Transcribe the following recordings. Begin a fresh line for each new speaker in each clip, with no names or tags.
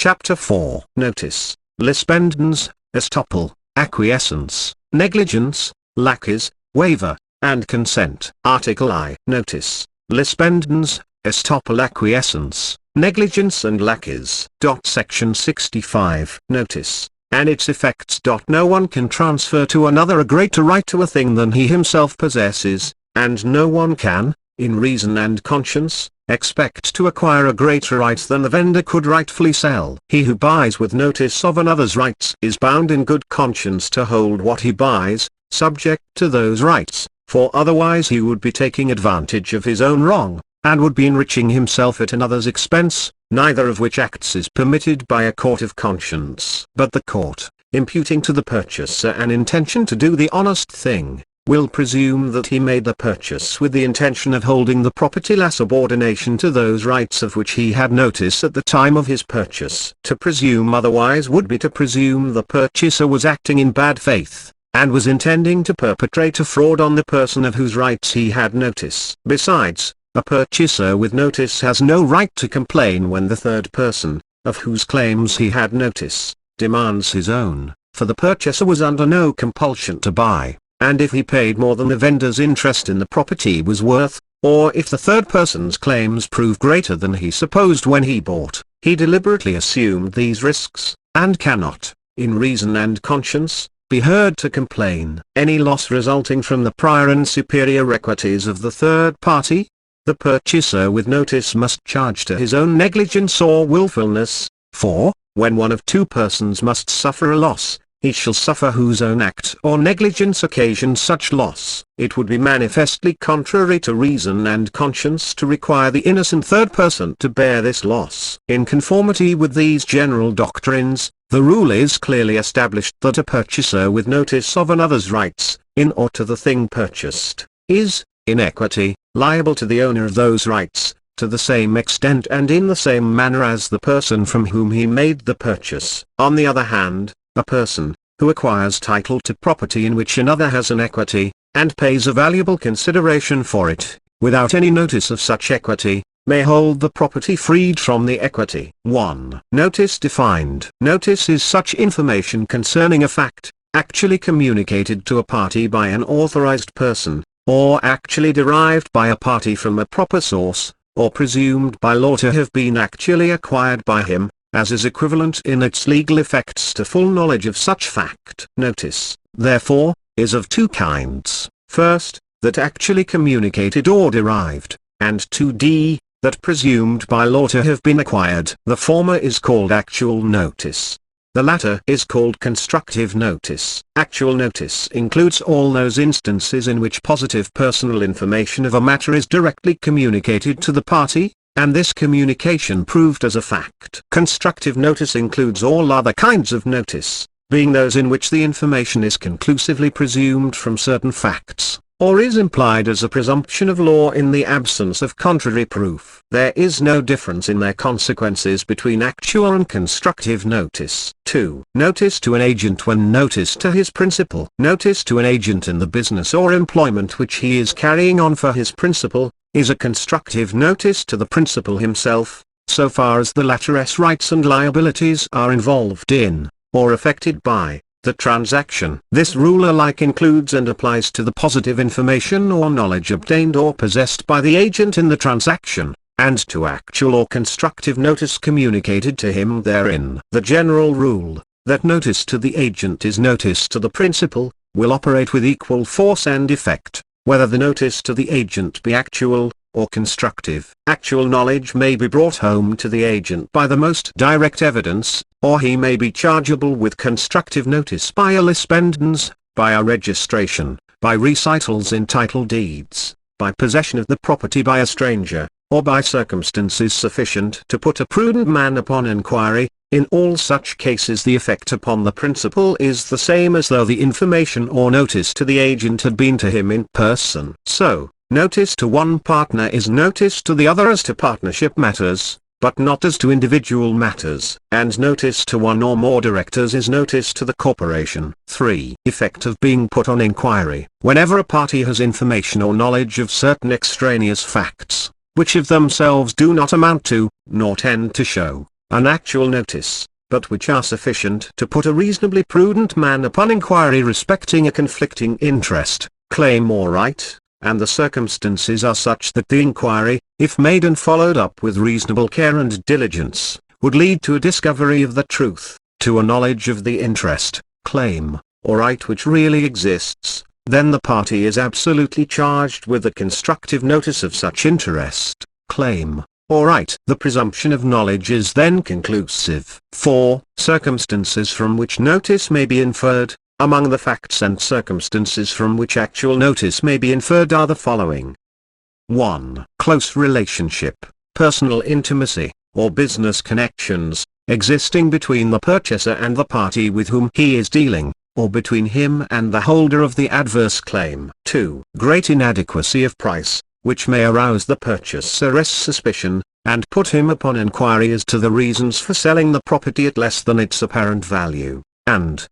Chapter 4. Notice, LIS PENDENS, Estoppel, Acquiescence, Negligence, LACHES, WAIVER, and Consent. Article I. Notice, LIS PENDENS, Estoppel, Acquiescence, Negligence and LACHES. Section 65. Notice, and its effects. No one can transfer to another a greater right to a thing than he himself possesses, and no one can, in reason and conscience, expect to acquire a greater right than the vendor could rightfully sell. He who buys with notice of another's rights is bound in good conscience to hold what he buys, subject to those rights, for otherwise he would be taking advantage of his own wrong, and would be enriching himself at another's expense, neither of which acts is permitted by a court of conscience. But the court, imputing to the purchaser an intention to do the honest thing, will presume that he made the purchase with the intention of holding the property la subordination to those rights of which he had notice at the time of his purchase. To presume otherwise would be to presume the purchaser was acting in bad faith, and was intending to perpetrate a fraud on the person of whose rights he had notice. Besides, a purchaser with notice has no right to complain when the third person, of whose claims he had notice, demands his own, for the purchaser was under no compulsion to buy. And if he paid more than the vendor's interest in the property was worth, or if the third person's claims prove greater than he supposed when he bought, he deliberately assumed these risks, and cannot, in reason and conscience, be heard to complain. Any loss resulting from the prior and superior equities of the third party, the purchaser with notice must charge to his own negligence or willfulness, for, when one of two persons must suffer a loss, he shall suffer whose own act or negligence occasions such loss. It would be manifestly contrary to reason and conscience to require the innocent third person to bear this loss. In conformity with these general doctrines, the rule is clearly established that a purchaser with notice of another's rights, in or to the thing purchased, is, in equity, liable to the owner of those rights, to the same extent and in the same manner as the person from whom he made the purchase. On the other hand, a person, who acquires title to property in which another has an equity, and pays a valuable consideration for it, without any notice of such equity, may hold the property freed from the equity. 1. Notice defined. Notice is such information concerning a fact, actually communicated to a party by an authorized person, or actually derived by a party from a proper source, or presumed by law to have been actually acquired by him, as is equivalent in its legal effects to full knowledge of such fact. Notice, therefore, is of two kinds. First, that actually communicated or derived, and 2d, that presumed by law to have been acquired. The former is called actual notice. The latter is called constructive notice. Actual notice includes all those instances in which positive personal information of a matter is directly communicated to the party, and this communication proved as a fact. Constructive notice includes all other kinds of notice, being those in which the information is conclusively presumed from certain facts, or is implied as a presumption of law in the absence of contrary proof. There is no difference in their consequences between actual and constructive notice. 2. Notice to an agent when notice to his principal. Notice to an agent in the business or employment which he is carrying on for his principal, is a constructive notice to the principal himself, so far as the latter's rights and liabilities are involved in, or affected by, the transaction. This rule alike includes and applies to the positive information or knowledge obtained or possessed by the agent in the transaction, and to actual or constructive notice communicated to him therein. The general rule, that notice to the agent is notice to the principal, will operate with equal force and effect, whether the notice to the agent be actual, or constructive. Actual knowledge may be brought home to the agent by the most direct evidence, or he may be chargeable with constructive notice by a lis pendens, by a registration, by recitals in title deeds, by possession of the property by a stranger, or by circumstances sufficient to put a prudent man upon enquiry. In all such cases the effect upon the principal is the same as though the information or notice to the agent had been to him in person. So, notice to one partner is notice to the other as to partnership matters, but not as to individual matters. And notice to one or more directors is notice to the corporation. 3. Effect of being put on inquiry. Whenever a party has information or knowledge of certain extraneous facts, which of themselves do not amount to, nor tend to show, an actual notice, but which are sufficient to put a reasonably prudent man upon inquiry respecting a conflicting interest, claim or right, and the circumstances are such that the inquiry, if made and followed up with reasonable care and diligence, would lead to a discovery of the truth, to a knowledge of the interest, claim, or right which really exists, then the party is absolutely charged with the constructive notice of such interest, claim, or right. The presumption of knowledge is then conclusive. 4. Circumstances from which notice may be inferred. Among the facts and circumstances from which actual notice may be inferred are the following. 1. Close relationship, personal intimacy, or business connections, existing between the purchaser and the party with whom he is dealing, or between him and the holder of the adverse claim. 2. Great inadequacy of price, which may arouse the purchaser's suspicion, and put him upon inquiry as to the reasons for selling the property at less than its apparent value. And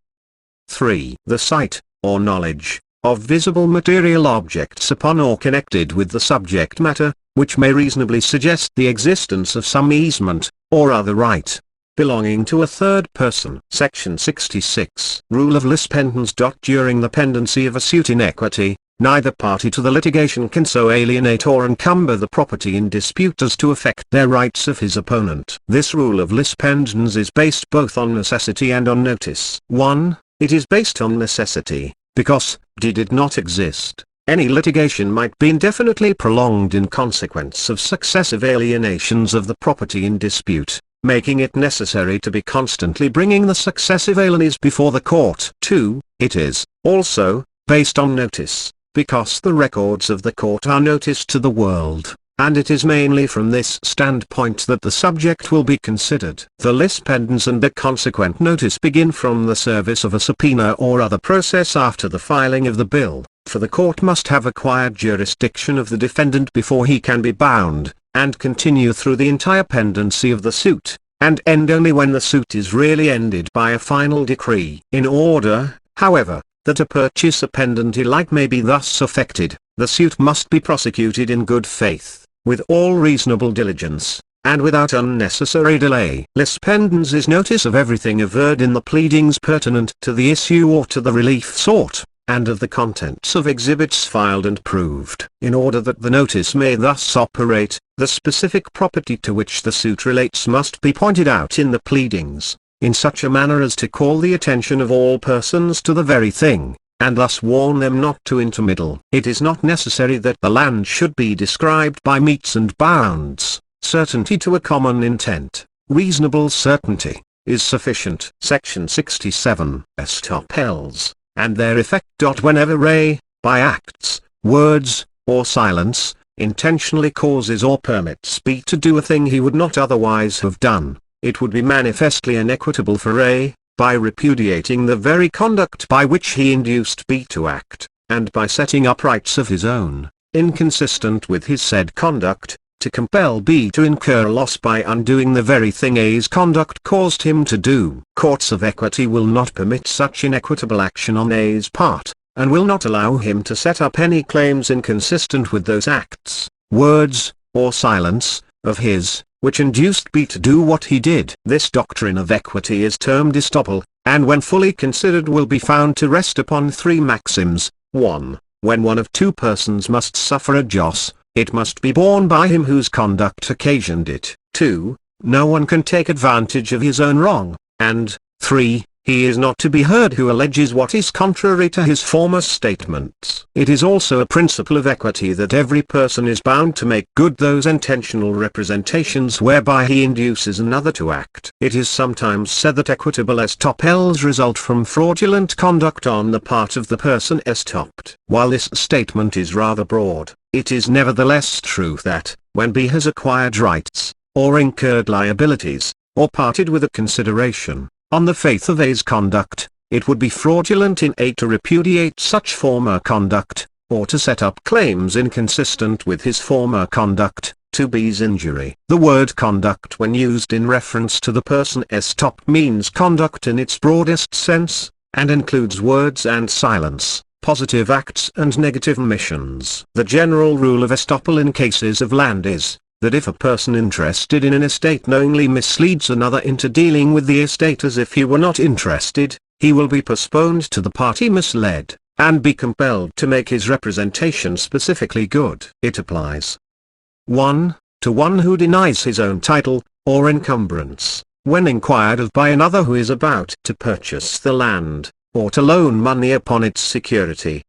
3. The sight, or knowledge, of visible material objects upon or connected with the subject matter, which may reasonably suggest the existence of some easement, or other right, belonging to a third person. Section 66. Rule of lis pendens. During the pendency of a suit in equity, neither party to the litigation can so alienate or encumber the property in dispute as to affect their rights of his opponent. This rule of lis pendens is based both on necessity and on notice. 1. It is based on necessity, because, did it not exist, any litigation might be indefinitely prolonged in consequence of successive alienations of the property in dispute, making it necessary to be constantly bringing the successive aliens before the court. 2. It is, also, based on notice, because the records of the court are noticed to the world, and it is mainly from this standpoint that the subject will be considered. The lis pendens and the consequent notice begin from the service of a subpoena or other process after the filing of the bill, for the court must have acquired jurisdiction of the defendant before he can be bound, and continue through the entire pendency of the suit, and end only when the suit is really ended by a final decree. In order, however, that a purchaser pendent alike may be thus affected, the suit must be prosecuted in good faith, with all reasonable diligence, and without unnecessary delay. Lis pendens is notice of everything averred in the pleadings pertinent to the issue or to the relief sought, and of the contents of exhibits filed and proved. In order that the notice may thus operate, the specific property to which the suit relates must be pointed out in the pleadings, in such a manner as to call the attention of all persons to the very thing, and thus warn them not to intermeddle. It is not necessary that the land should be described by metes and bounds. Certainty to a common intent, reasonable certainty, is sufficient. Section 67. Estoppels, and their effect. Whenever a, by acts, words, or silence, intentionally causes or permits B to do a thing he would not otherwise have done, it would be manifestly inequitable for A, by repudiating the very conduct by which he induced B to act, and by setting up rights of his own, inconsistent with his said conduct, to compel B to incur loss by undoing the very thing A's conduct caused him to do. Courts of equity will not permit such inequitable action on A's part, and will not allow him to set up any claims inconsistent with those acts, words, or silence, of his, which induced B to do what he did. This doctrine of equity is termed Estoppel, and when fully considered will be found to rest upon three maxims. 1. When one of two persons must suffer a joss, it must be borne by him whose conduct occasioned it. 2. No one can take advantage of his own wrong, and 3. He is not to be heard who alleges what is contrary to his former statements. It is also a principle of equity that every person is bound to make good those intentional representations whereby he induces another to act. It is sometimes said that equitable estoppels result from fraudulent conduct on the part of the person estopped. While this statement is rather broad, it is nevertheless true that, when B has acquired rights, or incurred liabilities, or parted with a consideration, on the faith of A's conduct, it would be fraudulent in A to repudiate such former conduct, or to set up claims inconsistent with his former conduct, to B's injury. The word conduct when used in reference to the person estopped means conduct in its broadest sense, and includes words and silence, positive acts and negative omissions. The general rule of estoppel in cases of land is, that if a person interested in an estate knowingly misleads another into dealing with the estate as if he were not interested, he will be postponed to the party misled, and be compelled to make his representation specifically good. It applies 1. To one who denies his own title, or encumbrance, when inquired of by another who is about to purchase the land, or to loan money upon its security.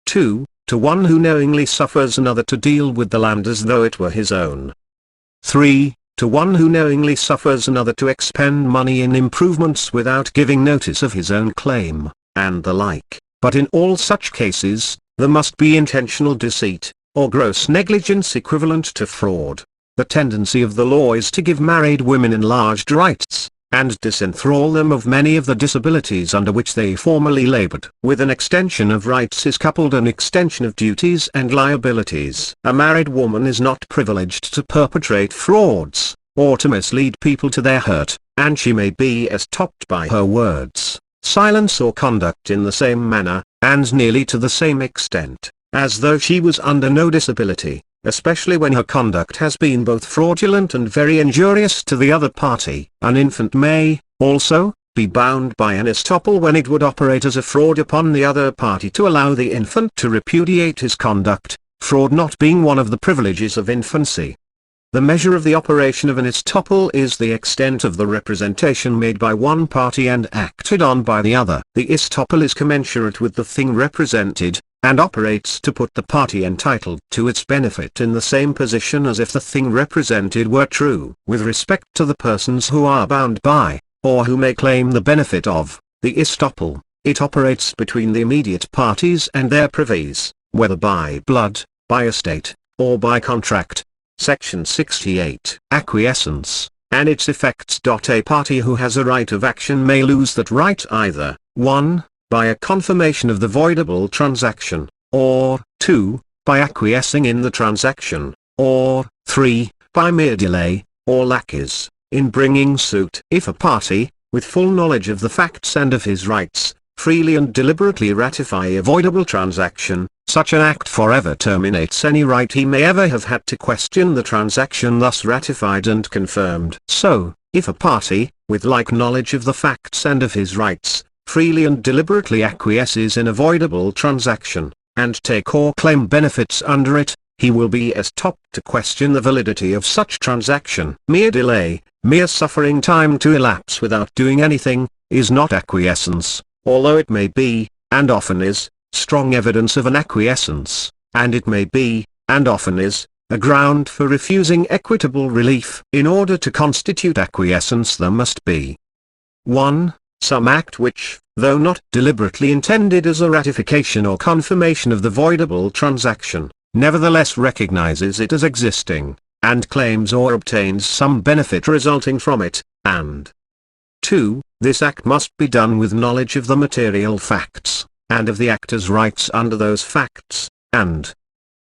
2. To one who knowingly suffers another to deal with the land as though it were his own. 3. To one who knowingly suffers another to expend money in improvements without giving notice of his own claim, and the like. But in all such cases, there must be intentional deceit, or gross negligence equivalent to fraud. The tendency of the law is to give married women enlarged rights, and disenthrall them of many of the disabilities under which they formerly labored. With an extension of rights is coupled an extension of duties and liabilities. A married woman is not privileged to perpetrate frauds, or to mislead people to their hurt, and she may be estopped by her words, silence or conduct in the same manner, and nearly to the same extent, as though she was under no disability, especially when her conduct has been both fraudulent and very injurious to the other party. An infant may, also, be bound by an estoppel when it would operate as a fraud upon the other party to allow the infant to repudiate his conduct, fraud not being one of the privileges of infancy. The measure of the operation of an estoppel is the extent of the representation made by one party and acted on by the other. The estoppel is commensurate with the thing represented, and operates to put the party entitled to its benefit in the same position as if the thing represented were true. With respect to the persons who are bound by, or who may claim the benefit of, the estoppel, it operates between the immediate parties and their privies, whether by blood, by estate, or by contract. Section 68. Acquiescence, and its effects. A party who has a right of action may lose that right either, 1. By a confirmation of the voidable transaction, or, 2, by acquiescing in the transaction, or, 3, by mere delay, or laches, in bringing suit. If a party, with full knowledge of the facts and of his rights, freely and deliberately ratify a voidable transaction, such an act forever terminates any right he may ever have had to question the transaction thus ratified and confirmed. So, if a party, with like knowledge of the facts and of his rights, freely and deliberately acquiesces in a voidable transaction, and take or claim benefits under it, he will be estopped to question the validity of such transaction. Mere delay, mere suffering time to elapse without doing anything, is not acquiescence, although it may be, and often is, strong evidence of an acquiescence, and it may be, and often is, a ground for refusing equitable relief. In order to constitute acquiescence there must be 1. Some act which, though not deliberately intended as a ratification or confirmation of the voidable transaction, nevertheless recognizes it as existing, and claims or obtains some benefit resulting from it, and 2. This act must be done with knowledge of the material facts, and of the actor's rights under those facts, and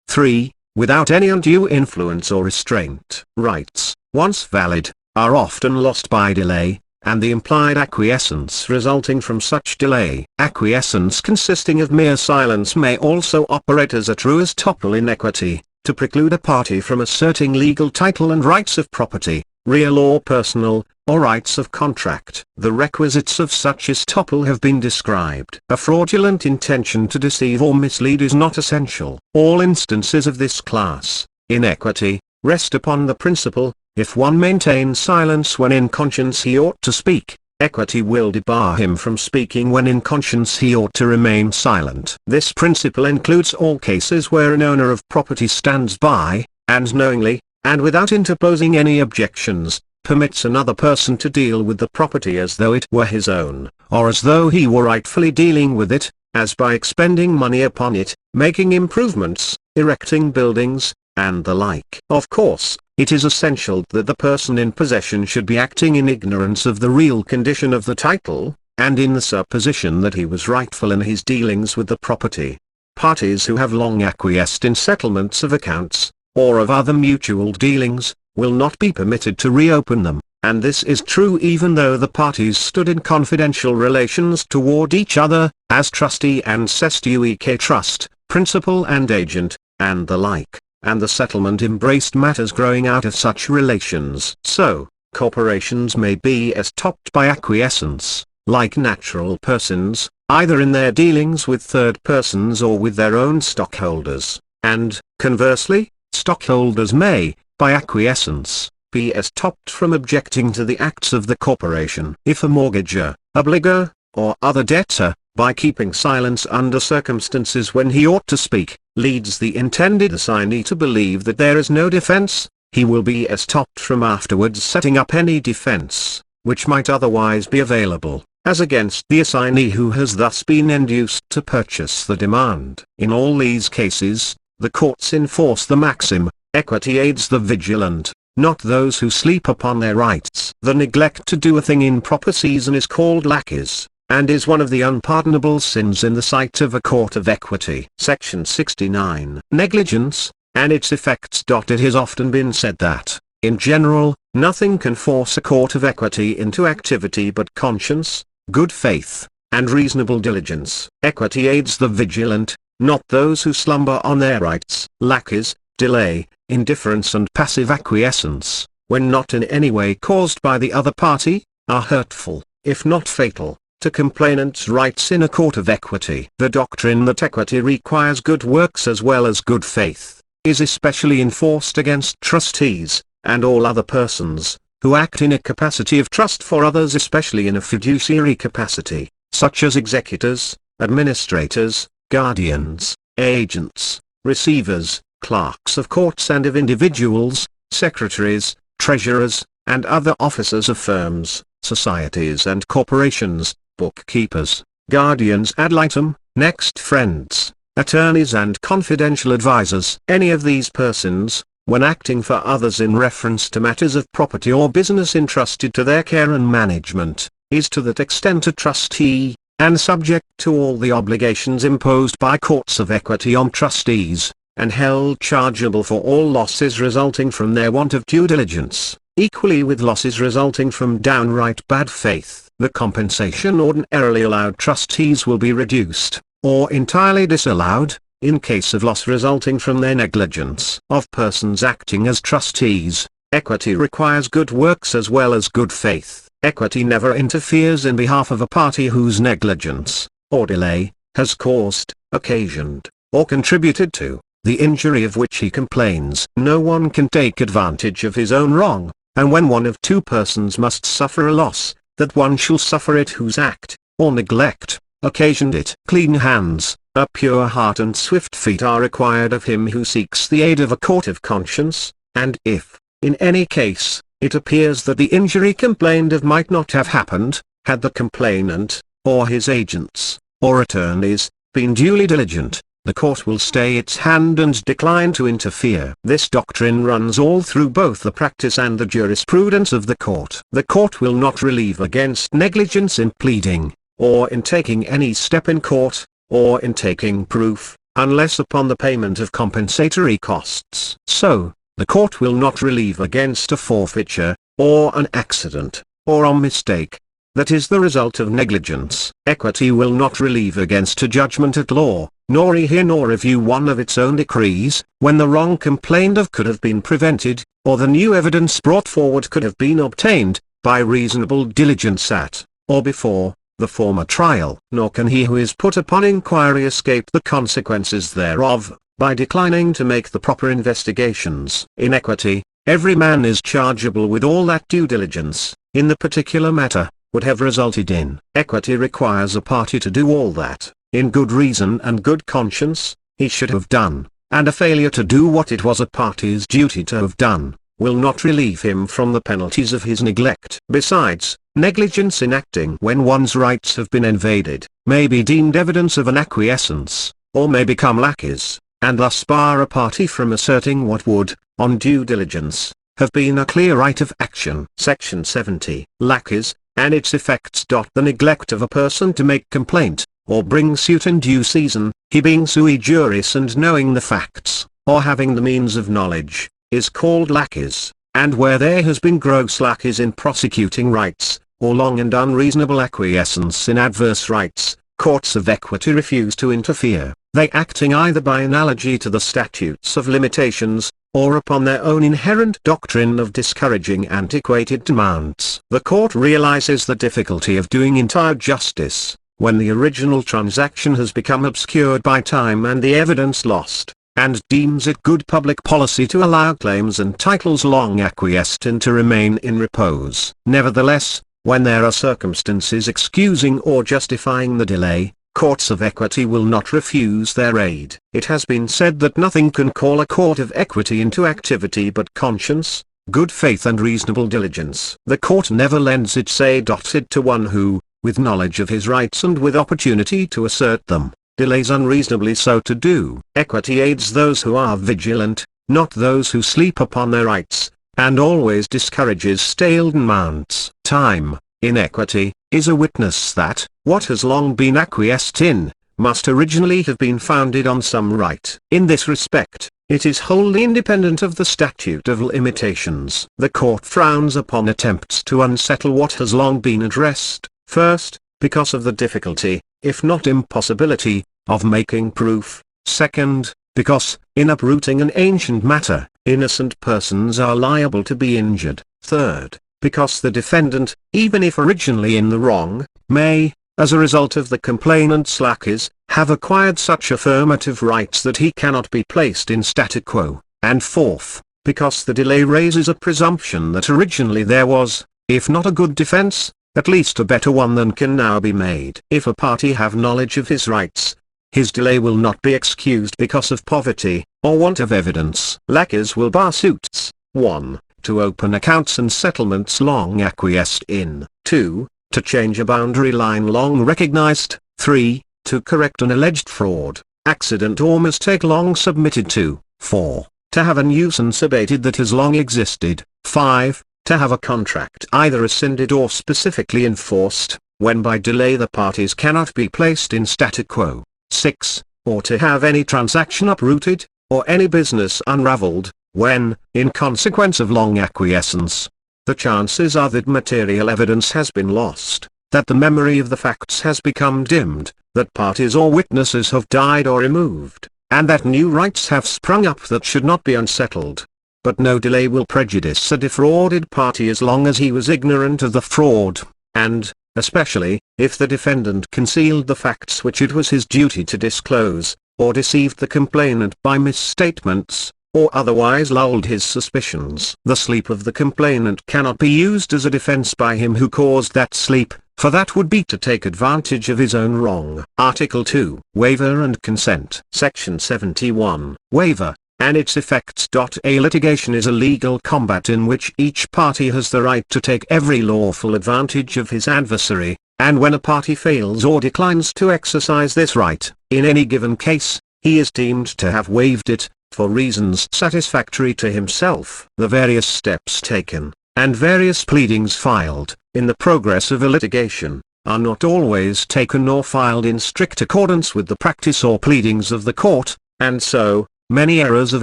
3. Without any undue influence or restraint. Rights, once valid, are often lost by delay, and the implied acquiescence resulting from such delay. Acquiescence consisting of mere silence may also operate as a true estoppel in equity, to preclude a party from asserting legal title and rights of property, real or personal, or rights of contract. The requisites of such estoppel have been described. A fraudulent intention to deceive or mislead is not essential. All instances of this class, in equity, rest upon the principle, if one maintains silence when in conscience he ought to speak, equity will debar him from speaking when in conscience he ought to remain silent. This principle includes all cases where an owner of property stands by, and knowingly, and without interposing any objections, permits another person to deal with the property as though it were his own, or as though he were rightfully dealing with it, as by expending money upon it, making improvements, erecting buildings, and the like. Of course, it is essential that the person in possession should be acting in ignorance of the real condition of the title, and in the supposition that he was rightful in his dealings with the property. Parties who have long acquiesced in settlements of accounts, or of other mutual dealings, will not be permitted to reopen them, and this is true even though the parties stood in confidential relations toward each other, as trustee and sestuique trust, principal and agent, and the like. and the settlement embraced matters growing out of such relations. So, corporations may be estopped by acquiescence, like natural persons, either in their dealings with third persons or with their own stockholders, and, conversely, stockholders may, by acquiescence, be estopped from objecting to the acts of the corporation. If a mortgagor, obligor, or other debtor, by keeping silence under circumstances when he ought to speak, leads the intended assignee to believe that there is no defense, he will be estopped from afterwards setting up any defense, which might otherwise be available, as against the assignee who has thus been induced to purchase the demand. In all these cases, the courts enforce the maxim, equity aids the vigilant, not those who sleep upon their rights. The neglect to do a thing in proper season is called laches, and is one of the unpardonable sins in the sight of a court of equity. Section 69. Negligence, and its effects. It has often been said that, in general, nothing can force a court of equity into activity but conscience, good faith, and reasonable diligence. Equity aids the vigilant, not those who slumber on their rights. Laches, delay, indifference and passive acquiescence, when not in any way caused by the other party, are hurtful, if not fatal, to complainant's rights in a court of equity. The doctrine that equity requires good works as well as good faith, is especially enforced against trustees, and all other persons, who act in a capacity of trust for others, especially in a fiduciary capacity, such as executors, administrators, guardians, agents, receivers, clerks of courts and of individuals, secretaries, treasurers, and other officers of firms, societies and corporations, bookkeepers, guardians ad litem, next friends, attorneys and confidential advisers. Any of these persons, when acting for others in reference to matters of property or business entrusted to their care and management, is to that extent a trustee, and subject to all the obligations imposed by courts of equity on trustees, and held chargeable for all losses resulting from their want of due diligence, equally with losses resulting from downright bad faith. The compensation ordinarily allowed trustees will be reduced, or entirely disallowed, in case of loss resulting from their negligence. Of persons acting as trustees, equity requires good works as well as good faith. Equity never interferes in behalf of a party whose negligence, or delay, has caused, occasioned, or contributed to, the injury of which he complains. No one can take advantage of his own wrong, and when one of two persons must suffer a loss, that one shall suffer it whose act, or neglect, occasioned it. Clean hands, a pure heart and swift feet are required of him who seeks the aid of a court of conscience, and if, in any case, it appears that the injury complained of might not have happened, had the complainant, or his agents, or attorneys, been duly diligent, the court will stay its hand and decline to interfere. This doctrine runs all through both the practice and the jurisprudence of the court. The court will not relieve against negligence in pleading, or in taking any step in court, or in taking proof, unless upon the payment of compensatory costs. So, the court will not relieve against a forfeiture, or an accident, or a mistake, that is the result of negligence. Equity will not relieve against a judgment at law, nor rehear nor review one of its own decrees, when the wrong complained of could have been prevented, or the new evidence brought forward could have been obtained, by reasonable diligence at, or before, the former trial. Nor can he who is put upon inquiry escape the consequences thereof, by declining to make the proper investigations. In equity, every man is chargeable with all that due diligence, in the particular matter, would have resulted in. Equity requires a party to do all that, in good reason and good conscience, he should have done, and a failure to do what it was a party's duty to have done, will not relieve him from the penalties of his neglect. Besides, negligence in acting when one's rights have been invaded, may be deemed evidence of an acquiescence, or may become laches, and thus bar a party from asserting what would, on due diligence, have been a clear right of action. Section 70. Laches, and its effects. The neglect of a person to make complaint, or bring suit in due season, he being sui juris and knowing the facts, or having the means of knowledge, is called laches, and where there has been gross laches in prosecuting rights, or long and unreasonable acquiescence in adverse rights, courts of equity refuse to interfere. they acting either by analogy to the statutes of limitations, or upon their own inherent doctrine of discouraging antiquated demands. The court realizes the difficulty of doing entire justice, when the original transaction has become obscured by time and the evidence lost, and deems it good public policy to allow claims and titles long acquiesced in to remain in repose. Nevertheless, when there are circumstances excusing or justifying the delay, courts of equity will not refuse their aid. It has been said that nothing can call a court of equity into activity but conscience, good faith and reasonable diligence. The court never lends its aid to one who, with knowledge of his rights and with opportunity to assert them, delays unreasonably so to do. Equity aids those who are vigilant, not those who sleep upon their rights, and always discourages stale demands. Time, in equity, is a witness that, what has long been acquiesced in, must originally have been founded on some right. In this respect, it is wholly independent of the statute of limitations. The court frowns upon attempts to unsettle what has long been addressed, first, because of the difficulty, if not impossibility, of making proof; second, because, in uprooting an ancient matter, innocent persons are liable to be injured; third, because the defendant, even if originally in the wrong, may, as a result of the complainant's laches, have acquired such affirmative rights that he cannot be placed in statu quo; and fourth, because the delay raises a presumption that originally there was, if not a good defense, at least a better one than can now be made. If a party have knowledge of his rights, his delay will not be excused because of poverty, or want of evidence. Laches will bar suits, 1. To open accounts and settlements long acquiesced in; 2. To change a boundary line long recognized; 3. To correct an alleged fraud, accident or mistake long submitted to; 4. To have a nuisance abated that has long existed; 5. To have a contract either rescinded or specifically enforced, when by delay the parties cannot be placed in statu quo; 6. Or to have any transaction uprooted, or any business unravelled, when, in consequence of long acquiescence, the chances are that material evidence has been lost, that the memory of the facts has become dimmed, that parties or witnesses have died or removed, and that new rights have sprung up that should not be unsettled. But no delay will prejudice a defrauded party as long as he was ignorant of the fraud, and, especially, if the defendant concealed the facts which it was his duty to disclose, or deceived the complainant by misstatements, or otherwise lulled his suspicions. The sleep of the complainant cannot be used as a defense by him who caused that sleep, for that would be to take advantage of his own wrong. Article 2. Waiver and Consent. Section 71. Waiver, and its effects. A litigation is a legal combat in which each party has the right to take every lawful advantage of his adversary, and when a party fails or declines to exercise this right, in any given case, he is deemed to have waived it, for reasons satisfactory to himself. The various steps taken, and various pleadings filed, in the progress of a litigation, are not always taken or filed in strict accordance with the practice or pleadings of the court, and so, many errors of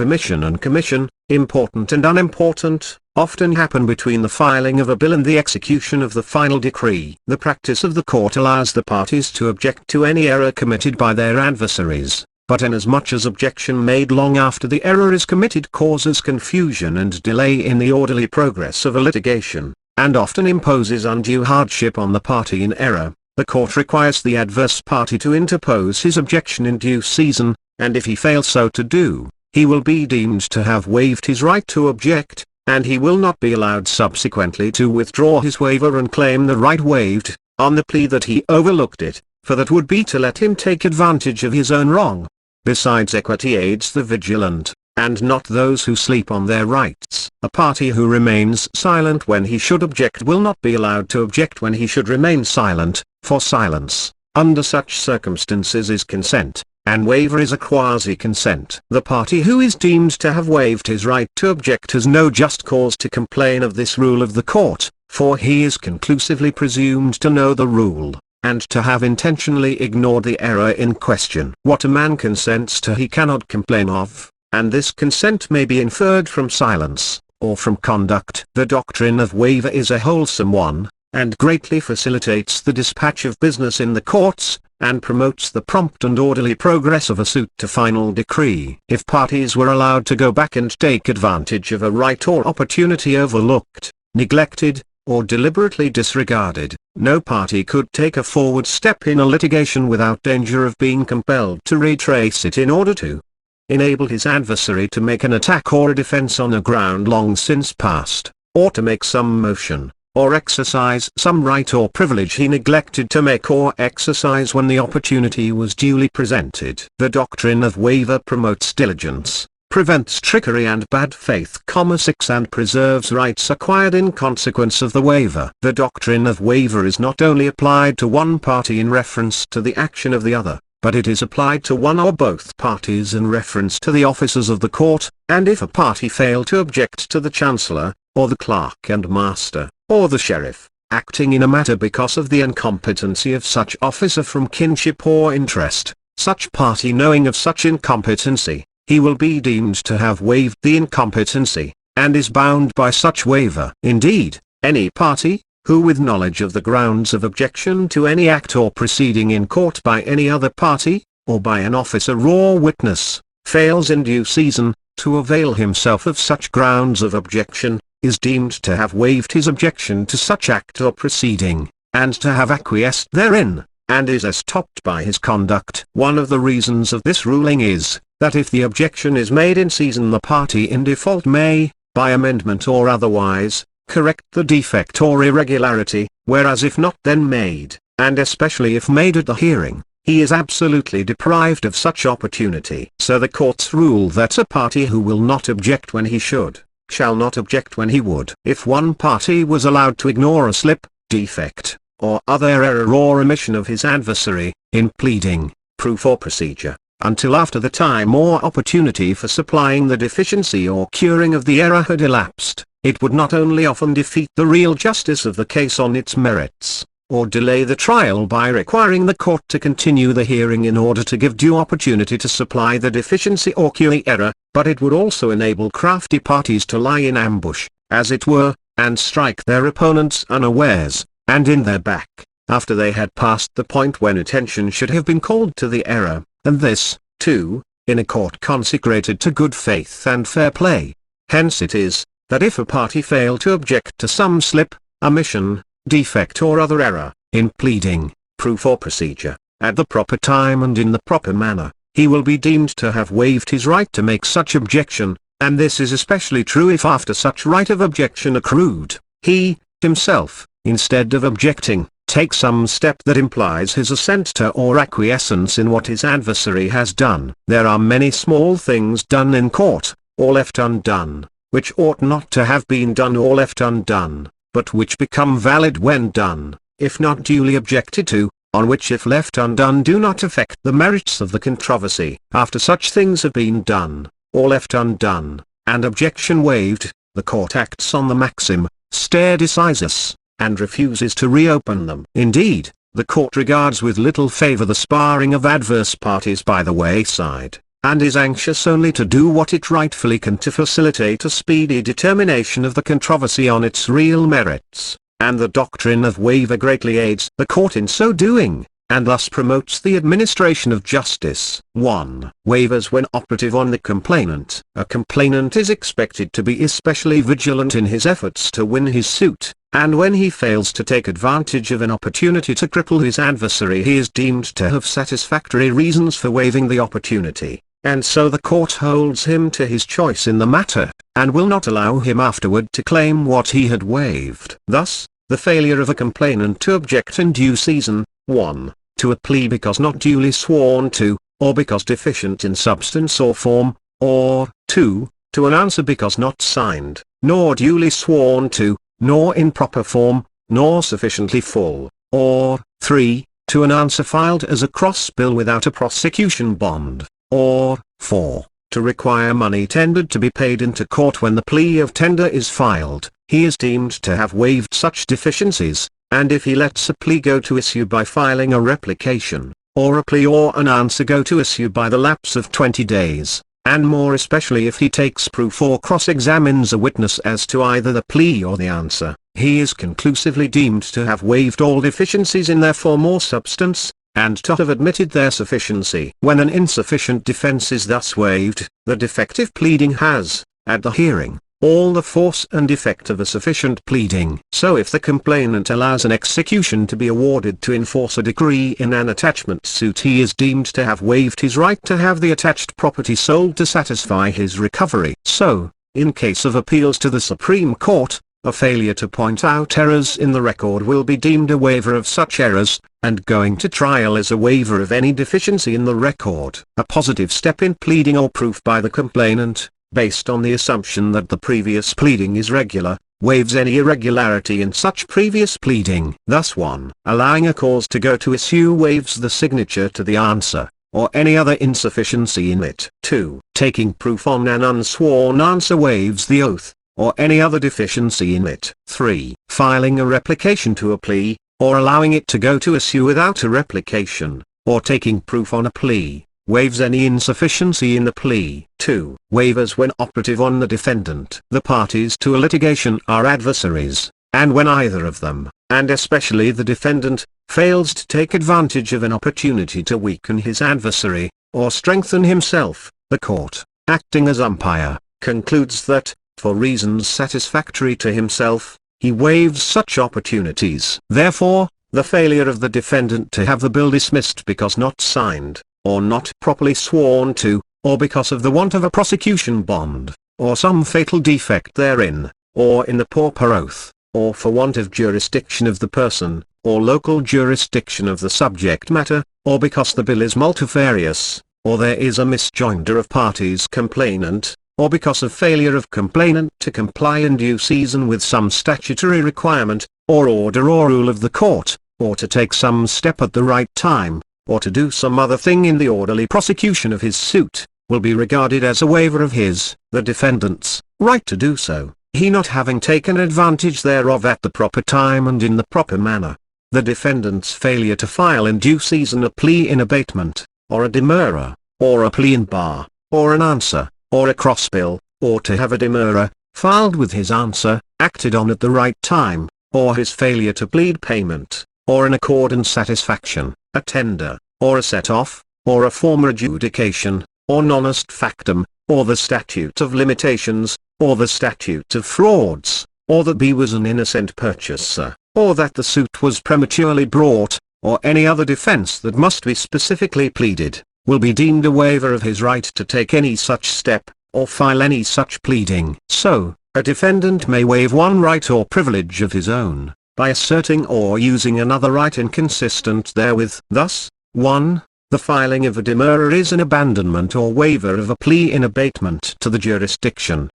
omission and commission, important and unimportant, often happen between the filing of a bill and the execution of the final decree. The practice of the court allows the parties to object to any error committed by their adversaries, but inasmuch as objection made long after the error is committed causes confusion and delay in the orderly progress of a litigation, and often imposes undue hardship on the party in error, the court requires the adverse party to interpose his objection in due season, and if he fails so to do, he will be deemed to have waived his right to object, and he will not be allowed subsequently to withdraw his waiver and claim the right waived, on the plea that he overlooked it, for that would be to let him take advantage of his own wrong. Besides, equity aids the vigilant, and not those who sleep on their rights. A party who remains silent when he should object will not be allowed to object when he should remain silent, for silence, under such circumstances, is consent, and waiver is a quasi-consent. The party who is deemed to have waived his right to object has no just cause to complain of this rule of the court, for he is conclusively presumed to know the rule, and to have intentionally ignored the error in question. What a man consents to he cannot complain of, and this consent may be inferred from silence, or from conduct. The doctrine of waiver is a wholesome one, and greatly facilitates the dispatch of business in the courts, and promotes the prompt and orderly progress of a suit to final decree. If parties were allowed to go back and take advantage of a right or opportunity overlooked, neglected, or deliberately disregarded, no party could take a forward step in a litigation without danger of being compelled to retrace it in order to enable his adversary to make an attack or a defense on a ground long since past, or to make some motion, or exercise some right or privilege he neglected to make or exercise when the opportunity was duly presented. The doctrine of waiver promotes diligence, prevents trickery and bad faith, 6, and preserves rights acquired in consequence of the waiver. The doctrine of waiver is not only applied to one party in reference to the action of the other, but it is applied to one or both parties in reference to the officers of the court, and if a party fail to object to the chancellor, or the clerk and master, or the sheriff, acting in a matter because of the incompetency of such officer from kinship or interest, such party knowing of such incompetency, he will be deemed to have waived the incompetency, and is bound by such waiver. Indeed, any party, who with knowledge of the grounds of objection to any act or proceeding in court by any other party, or by an officer or witness, fails in due season, to avail himself of such grounds of objection, is deemed to have waived his objection to such act or proceeding, and to have acquiesced therein, and is estopped by his conduct. One of the reasons of this ruling is, that if the objection is made in season the party in default may, by amendment or otherwise, correct the defect or irregularity, whereas if not then made, and especially if made at the hearing, he is absolutely deprived of such opportunity. So the courts rule that a party who will not object when he should, shall not object when he would. If one party was allowed to ignore a slip, defect, or other error or omission of his adversary, in pleading, proof or procedure, until after the time or opportunity for supplying the deficiency or curing of the error had elapsed, it would not only often defeat the real justice of the case on its merits, or delay the trial by requiring the court to continue the hearing in order to give due opportunity to supply the deficiency or cure the error, but it would also enable crafty parties to lie in ambush, as it were, and strike their opponents unawares, and in their back, after they had passed the point when attention should have been called to the error, and this, too, in a court consecrated to good faith and fair play. Hence it is, that if a party fail to object to some slip, omission, defect or other error, in pleading, proof or procedure, at the proper time and in the proper manner, he will be deemed to have waived his right to make such objection, and this is especially true if after such right of objection accrued, he, himself, instead of objecting, take some step that implies his assent to or acquiescence in what his adversary has done. There are many small things done in court, or left undone, which ought not to have been done or left undone, but which become valid when done, if not duly objected to, on which if left undone do not affect the merits of the controversy. After such things have been done, or left undone, and objection waived, the court acts on the maxim, stare decisis, and refuses to reopen them. Indeed, the court regards with little favor the sparring of adverse parties by the wayside, and is anxious only to do what it rightfully can to facilitate a speedy determination of the controversy on its real merits, and the doctrine of waiver greatly aids the court in so doing, and thus promotes the administration of justice. 1. Waivers when operative on the complainant. A complainant is expected to be especially vigilant in his efforts to win his suit, and when he fails to take advantage of an opportunity to cripple his adversary he is deemed to have satisfactory reasons for waiving the opportunity, and so the court holds him to his choice in the matter, and will not allow him afterward to claim what he had waived. Thus, the failure of a complainant to object in due season, 1. To a plea because not duly sworn to, or because deficient in substance or form, or, 2. To an answer because not signed, nor duly sworn to, nor in proper form, nor sufficiently full, or, 3. To an answer filed as a cross bill without a prosecution bond, or, 4. To require money tendered to be paid into court when the plea of tender is filed, he is deemed to have waived such deficiencies, and if he lets a plea go to issue by filing a replication, or a plea or an answer go to issue by the lapse of 20 days, and more especially if he takes proof or cross-examines a witness as to either the plea or the answer, he is conclusively deemed to have waived all deficiencies in their form or substance, and to have admitted their sufficiency. When an insufficient defense is thus waived, the defective pleading has, at the hearing, all the force and effect of a sufficient pleading. So if the complainant allows an execution to be awarded to enforce a decree in an attachment suit, he is deemed to have waived his right to have the attached property sold to satisfy his recovery. So, in case of appeals to the Supreme Court, a failure to point out errors in the record will be deemed a waiver of such errors, and going to trial is a waiver of any deficiency in the record. A positive step in pleading or proof by the complainant, based on the assumption that the previous pleading is regular, waives any irregularity in such previous pleading. Thus 1. Allowing a cause to go to issue waives the signature to the answer, or any other insufficiency in it. 2. Taking proof on an unsworn answer waives the oath, or any other deficiency in it. 3. Filing a replication to a plea, or allowing it to go to issue without a replication, or taking proof on a plea, waives any insufficiency in the plea. 2. Waivers when operative on the defendant. The parties to a litigation are adversaries, and when either of them, and especially the defendant, fails to take advantage of an opportunity to weaken his adversary, or strengthen himself, the court, acting as umpire, concludes that, for reasons satisfactory to himself, he waives such opportunities. Therefore, the failure of the defendant to have the bill dismissed because not signed, or not properly sworn to, or because of the want of a prosecution bond, or some fatal defect therein, or in the pauper oath, or for want of jurisdiction of the person, or local jurisdiction of the subject matter, or because the bill is multifarious, or there is a misjoinder of parties complainant, or because of failure of complainant to comply in due season with some statutory requirement, or order or rule of the court, or to take some step at the right time, or to do some other thing in the orderly prosecution of his suit, will be regarded as a waiver of his, the defendant's, right to do so, he not having taken advantage thereof at the proper time and in the proper manner. The defendant's failure to file in due season a plea in abatement, or a demurrer, or a plea in bar, or an answer, or a cross-bill, or to have a demurrer, filed with his answer, acted on at the right time, or his failure to plead payment, or an accord and satisfaction, a tender, or a set-off, or a former adjudication, or non est factum, or the statute of limitations, or the statute of frauds, or that B was an innocent purchaser, or that the suit was prematurely brought, or any other defense that must be specifically pleaded, will be deemed a waiver of his right to take any such step, or file any such pleading. So, a defendant may waive one right or privilege of his own, by asserting or using another right inconsistent therewith. Thus, 1. The filing of a demurrer is an abandonment or waiver of a plea in abatement to the jurisdiction.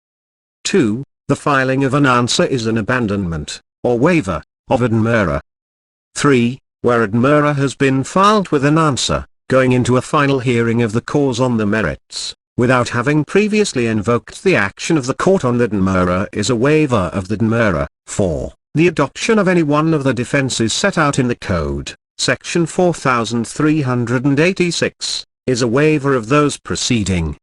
2. The filing of an answer is an abandonment, or waiver, of a demurrer. 3. Where a demurrer has been filed with an answer, going into a final hearing of the cause on the merits, without having previously invoked the action of the court on the demurrer, is a waiver of the demurrer. 4. The adoption of any one of the defenses set out in the Code, Section 4386, is a waiver of those preceding.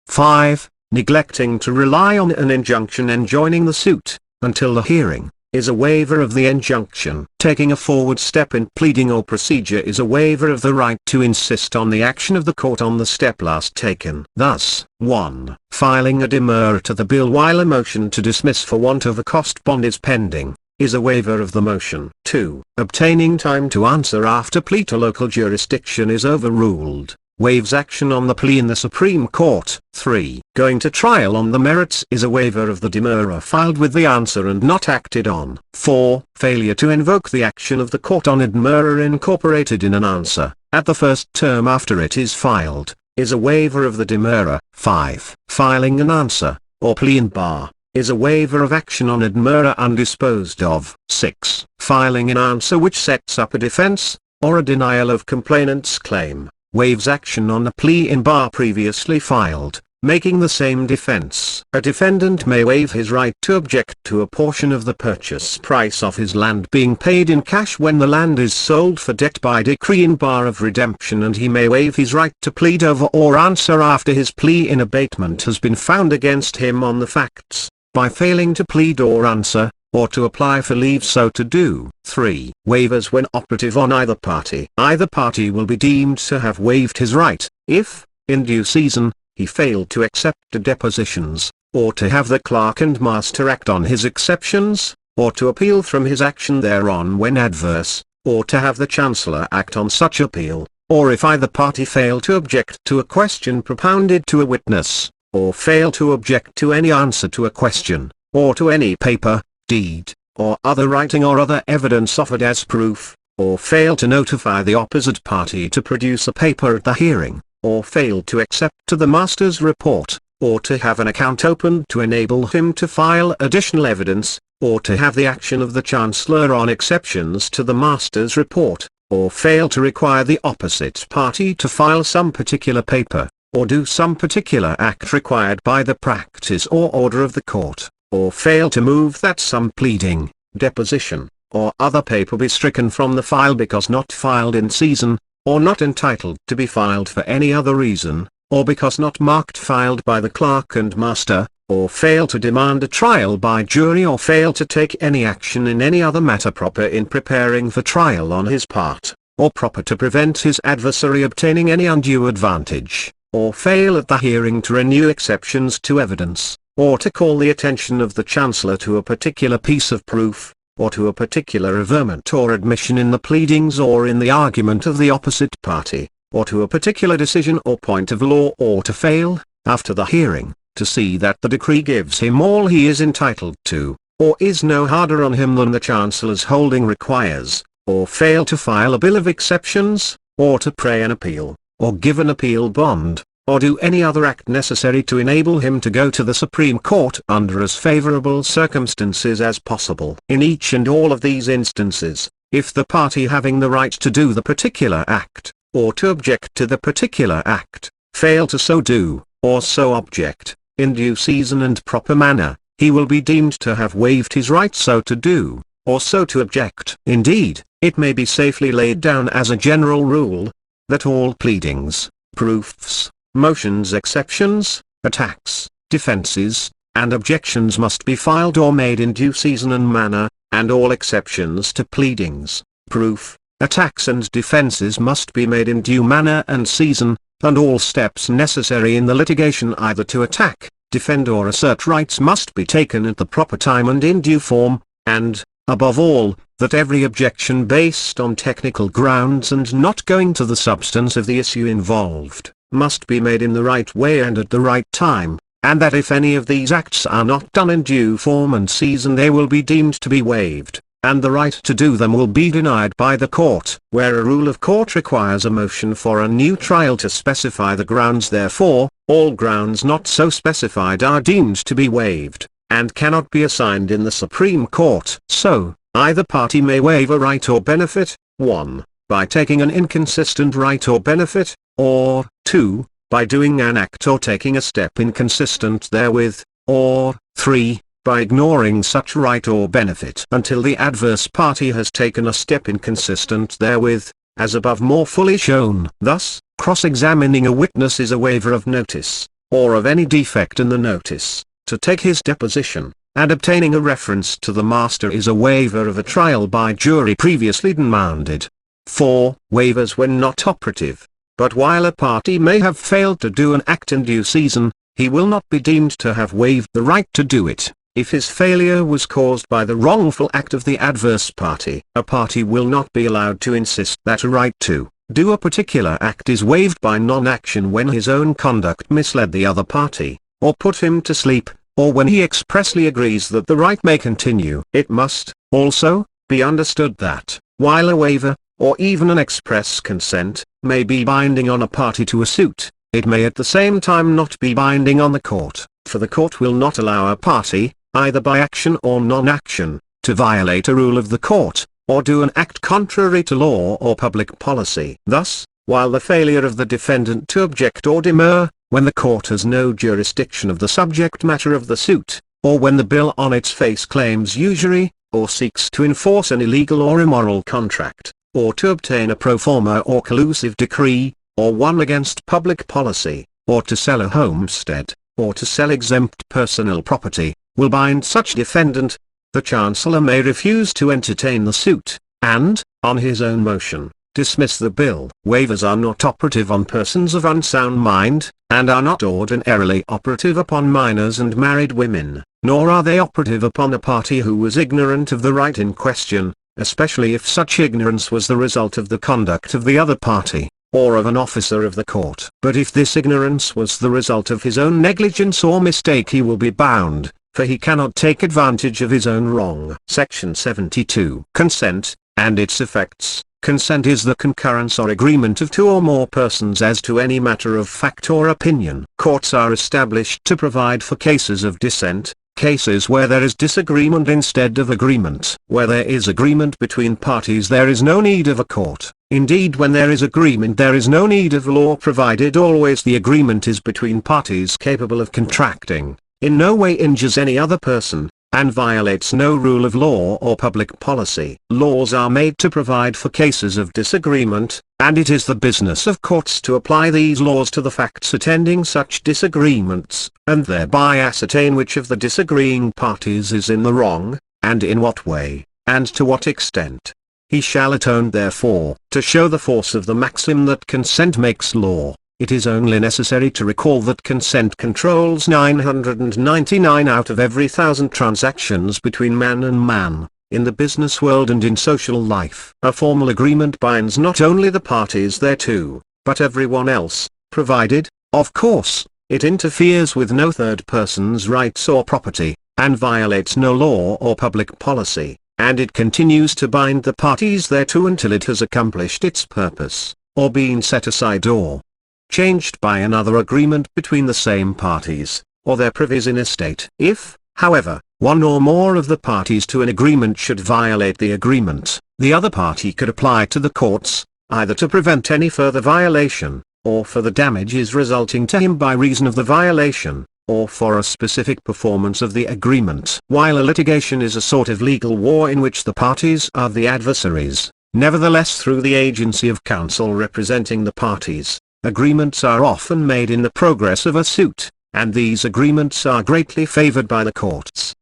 5. Neglecting to rely on an injunction enjoining the suit, until the hearing, is a waiver of the injunction. Taking a forward step in pleading or procedure is a waiver of the right to insist on the action of the court on the step last taken. Thus, 1. Filing a demurrer to the bill while a motion to dismiss for want of a cost bond is pending, is a waiver of the motion. 2. Obtaining time to answer after plea to local jurisdiction is overruled, waives action on the plea in the Supreme Court. 3. Going to trial on the merits is a waiver of the demurrer filed with the answer and not acted on. 4. Failure to invoke the action of the court on a demurrer incorporated in an answer, at the first term after it is filed, is a waiver of the demurrer. 5. Filing an answer, or plea in bar, is a waiver of action on a demurrer undisposed of. 6. Filing an answer which sets up a defense, or a denial of complainant's claim, waives action on a plea in bar previously filed, making the same defense. A defendant may waive his right to object to a portion of the purchase price of his land being paid in cash when the land is sold for debt by decree in bar of redemption, and he may waive his right to plead over or answer after his plea in abatement has been found against him on the facts, by failing to plead or answer, or to apply for leave so to do. 3. Waivers when operative on either party. Either party will be deemed to have waived his right, if, in due season, he failed to accept the depositions, or to have the clerk and master act on his exceptions, or to appeal from his action thereon when adverse, or to have the Chancellor act on such appeal, or if either party fail to object to a question propounded to a witness, or fail to object to any answer to a question, or to any paper, deed, or other writing or other evidence offered as proof, or fail to notify the opposite party to produce a paper at the hearing, or fail to accept to the master's report, or to have an account opened to enable him to file additional evidence, or to have the action of the Chancellor on exceptions to the master's report, or fail to require the opposite party to file some particular paper, or do some particular act required by the practice or order of the court, or fail to move that some pleading, deposition, or other paper be stricken from the file because not filed in season, or not entitled to be filed for any other reason, or because not marked filed by the clerk and master, or fail to demand a trial by jury or fail to take any action in any other matter proper in preparing for trial on his part, or proper to prevent his adversary obtaining any undue advantage, or fail at the hearing to renew exceptions to evidence, or to call the attention of the Chancellor to a particular piece of proof, or to a particular averment or admission in the pleadings or in the argument of the opposite party, or to a particular decision or point of law, or to fail, after the hearing, to see that the decree gives him all he is entitled to, or is no harder on him than the Chancellor's holding requires, or fail to file a bill of exceptions, or to pray an appeal, or give an appeal bond, or do any other act necessary to enable him to go to the Supreme Court under as favorable circumstances as possible. In each and all of these instances, if the party having the right to do the particular act, or to object to the particular act, fail to so do, or so object, in due season and proper manner, he will be deemed to have waived his right so to do, or so to object. Indeed, it may be safely laid down as a general rule, that all pleadings, proofs, motions, exceptions, attacks, defenses, and objections must be filed or made in due season and manner, and all exceptions to pleadings, proof, attacks and defenses must be made in due manner and season, and all steps necessary in the litigation either to attack, defend or assert rights must be taken at the proper time and in due form, and, above all, that every objection based on technical grounds and not going to the substance of the issue involved, must be made in the right way and at the right time, and that if any of these acts are not done in due form and season they will be deemed to be waived, and the right to do them will be denied by the court. Where a rule of court requires a motion for a new trial to specify the grounds therefor, all grounds not so specified are deemed to be waived, and cannot be assigned in the Supreme Court. So, either party may waive a right or benefit, 1. By taking an inconsistent right or benefit, or, 2. By doing an act or taking a step inconsistent therewith, or, 3. By ignoring such right or benefit until the adverse party has taken a step inconsistent therewith, as above more fully shown. Thus, cross-examining a witness is a waiver of notice, or of any defect in the notice, to take his deposition, and obtaining a reference to the master is a waiver of a trial by jury previously demanded. 4. Waivers when not operative. But while a party may have failed to do an act in due season, he will not be deemed to have waived the right to do it, if his failure was caused by the wrongful act of the adverse party. A party will not be allowed to insist that a right to do a particular act is waived by non-action when his own conduct misled the other party, or put him to sleep, or when he expressly agrees that the right may continue. It must, also, be understood that, while a waiver, or even an express consent, may be binding on a party to a suit, it may at the same time not be binding on the court, for the court will not allow a party, either by action or non-action, to violate a rule of the court, or do an act contrary to law or public policy. Thus, while the failure of the defendant to object or demur, when the court has no jurisdiction of the subject matter of the suit, or when the bill on its face claims usury, or seeks to enforce an illegal or immoral contract, or to obtain a pro forma or collusive decree, or one against public policy, or to sell a homestead, or to sell exempt personal property, will bind such defendant, the Chancellor may refuse to entertain the suit, and, on his own motion, dismiss the bill. Waivers are not operative on persons of unsound mind, and are not ordinarily operative upon minors and married women, nor are they operative upon a party who was ignorant of the right in question, especially if such ignorance was the result of the conduct of the other party, or of an officer of the court. But if this ignorance was the result of his own negligence or mistake, he will be bound, for he cannot take advantage of his own wrong. Section 72. Consent, and its effects. Consent is the concurrence or agreement of two or more persons as to any matter of fact or opinion. Courts are established to provide for cases of dissent, cases where there is disagreement instead of agreement. Where there is agreement between parties, there is no need of a court. Indeed, when there is agreement, there is no need of law, provided always the agreement is between parties capable of contracting, in no way injures any other person, and violates no rule of law or public policy. Laws are made to provide for cases of disagreement, and it is the business of courts to apply these laws to the facts attending such disagreements, and thereby ascertain which of the disagreeing parties is in the wrong, and in what way, and to what extent. He shall atone therefore. To show the force of the maxim that consent makes law, it is only necessary to recall that consent controls 999 out of every 1,000 transactions between man and man, in the business world and in social life. A formal agreement binds not only the parties thereto, but everyone else, provided, of course, it interferes with no third person's rights or property, and violates no law or public policy, and it continues to bind the parties thereto until it has accomplished its purpose, or been set aside or changed by another agreement between the same parties, or their privies in estate. If, however, one or more of the parties to an agreement should violate the agreement, the other party could apply to the courts, either to prevent any further violation, or for the damages resulting to him by reason of the violation, or for a specific performance of the agreement. While a litigation is a sort of legal war in which the parties are the adversaries, nevertheless through the agency of counsel representing the parties, agreements are often made in the progress of a suit, and these agreements are greatly favored by the courts.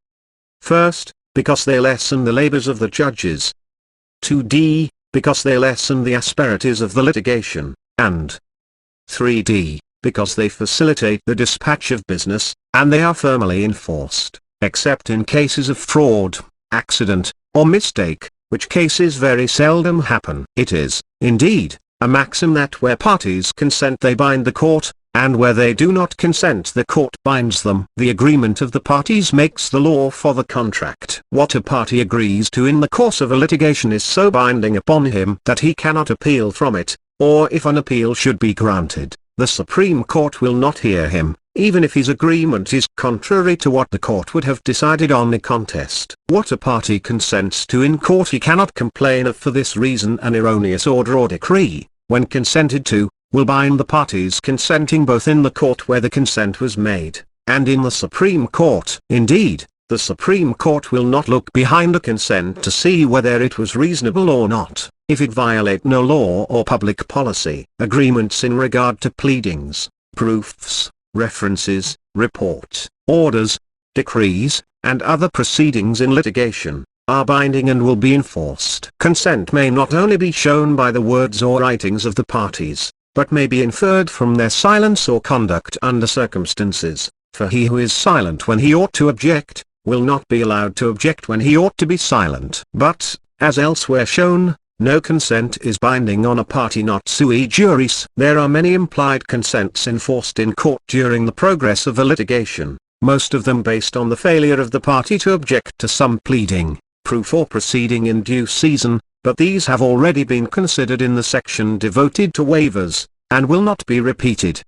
First, because they lessen the labors of the judges. 2d, because they lessen the asperities of the litigation, and 3d, because they facilitate the dispatch of business, and they are firmly enforced, except in cases of fraud, accident, or mistake, which cases very seldom happen. It is, indeed, a maxim that where parties consent they bind the court, and where they do not consent the court binds them. The agreement of the parties makes the law for the contract. What a party agrees to in the course of a litigation is so binding upon him that he cannot appeal from it, or if an appeal should be granted, the Supreme Court will not hear him, even if his agreement is contrary to what the court would have decided on a contest. What a party consents to in court he cannot complain of. For this reason an erroneous order or decree, when consented to, will bind the parties consenting both in the court where the consent was made, and in the Supreme Court. Indeed, the Supreme Court will not look behind a consent to see whether it was reasonable or not, if it violate no law or public policy. Agreements in regard to pleadings, proofs, references, reports, orders, decrees, and other proceedings in litigation, are binding and will be enforced. Consent may not only be shown by the words or writings of the parties, but may be inferred from their silence or conduct under circumstances, for he who is silent when he ought to object, will not be allowed to object when he ought to be silent. But, as elsewhere shown, no consent is binding on a party not sui juris. There are many implied consents enforced in court during the progress of a litigation, most of them based on the failure of the party to object to some pleading, proof or proceeding in due season, but these have already been considered in the section devoted to waivers, and will not be repeated.